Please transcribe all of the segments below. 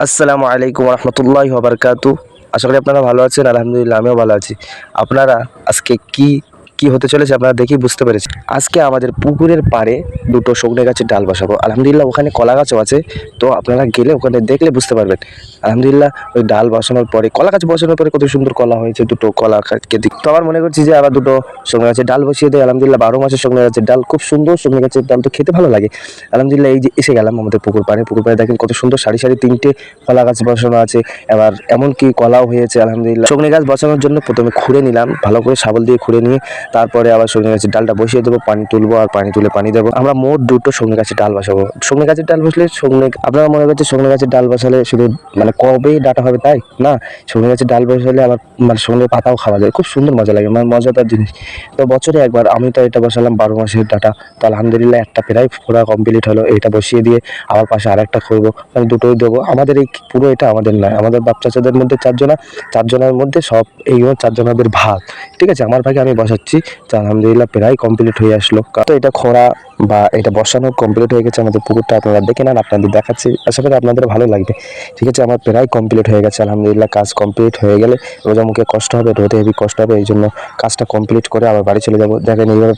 আসসালামু আলাইকুম রহমতুল্লাহি ওয়া বারাকাতুহু। আশা করি আপনারা ভালো আছেন। আলহামদুলিল্লাহ আমিও ভালো আছি। আপনারা আজকে কি কি হতে চলেছে আপনারা দেখেই বুঝতে পেরেছি। আজকে আমাদের পুকুরের পাড়ে দুটো সজনে গাছের ডাল বসাবো। আলহামদুলিল্লাহ ওখানে কলা গাছও আছে। তো আপনারা গেলে ওখানে দেখলে বুঝতে পারবেন। আলহামদুলিল্লাহ ওই ডাল বসানোর পরে কলা গাছ বসানোর পরে কত সুন্দর কলা হয়েছে, দুটো কলা গাছকে তো আমার মনে করছি যে আবার দুটো সজনে গাছের ডাল বসিয়ে দেয়। আলহামদুলিল্লাহ 12 মাসের সজনে গাছের ডাল, খুব সুন্দর সজনে গাছের ডাল, তো খেতে ভালো লাগে। আলহামদুলিল্লাহ এই যে এসে গেলাম আমাদের পুকুর পাড়ে দেখেন কত সুন্দর সারি সারি 3টে কলা গাছ বসানো আছে। এবার এমনকি কলাও হয়েছে আলহামদুলিল্লাহ। সজনে গাছ বসানোর জন্য প্রথমে খুঁড়ে নিলাম, ভালো করে শাবল দিয়ে খুঁড়ে নিয়ে তারপরে আবার সজনে গাছের ডালটা বসিয়ে দেবো, পানি তুলবো আর পানি তুলে পানি দেবো। আমরা মোট দুটো সজনে গাছের ডাল বসাবো। সজনে গাছের ডাল বসলে আপনারা মনে করছে সজনে গাছের ডাল বসালে শুধু মানে কবেই ডাটা হবে তাই না, সজনে গাছের ডাল বসালে আবার মানে সজনে পাতাও খাওয়া যায়, খুব সুন্দর মজা লাগে, মানে মজাদার জিনিস। তো বছরে একবার আমি তো এটা বসালাম 12 মাসের ডাটা। তো আলহামদুলিল্লাহ একটা প্রায় পুরা কমপ্লিট হলো। এটা বসিয়ে দিয়ে আবার পাশে আরেকটা করবো, মানে দুটোই দেবো। আমাদের এই পুরো এটা আমাদের নয়, আমাদের বাপ চাচাদের মধ্যে চারজনের মধ্যে সব এই 4 জনের ভাগ। ঠিক আছে, আমার ভাগে আমি বসাচ্ছি। তো আলহামদুলিল্লাহ প্রায় কমপ্লিট হয়ে আসলো। তো এটা খোঁড়া বা এটা বসানো কমপ্লিট হয়ে গেছে আমাদের পুকুরটা। আপনারা দেখে নেন, আপনাদের দেখাচ্ছি, আশা করি আপনাদের ভালো লাগবে। ঠিক আছে, আমার প্রায় কমপ্লিট হয়ে গেছে। আলহামদুলিল্লাহ কাজ কমপ্লিট হয়ে গেলে রোজা মুখে কষ্ট হবে, রোদে হেভি কষ্ট হবে, এই জন্য কাজটা কমপ্লিট করে আবার বাড়ি চলে যাবো। দেখেন এইভাবে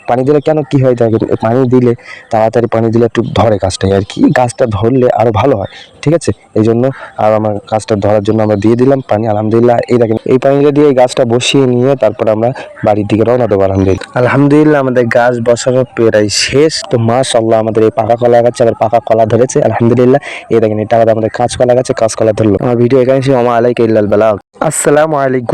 পানি দিলে কেন কি হয়, দেখেন পানি দিলে তাড়াতাড়ি পানি দিলে একটু ধরে গাছটাই আর কি, গাছটা ধরলে আরো ভালো হয়। ঠিক আছে, এই জন্য আর আমার গাছটা ধরার জন্য আমরা দিয়ে দিলাম পানি। আলহামদুলিল্লাহ এই দেখেন এই পানিটা দিয়ে এই গাছটা বসিয়ে নিয়ে তারপর আমরা বাড়ির দিকে রওনা দেবো। আলহামদুলিল্লাহ আমাদের গাছ বসানো প্রায় শেষ। তো মাশাআল্লাহ আমাদের এই পাকা কলা গাছে আবার পাকা কলা ধরেছে। আলহামদুলিল্লাহ এই দেখেন এটা আমাদের কাঁচকলা গাছে কাঁচকলা ধরলো। আমার ভিডিও এখানে শেষ। আসসালামু আলাইকুম।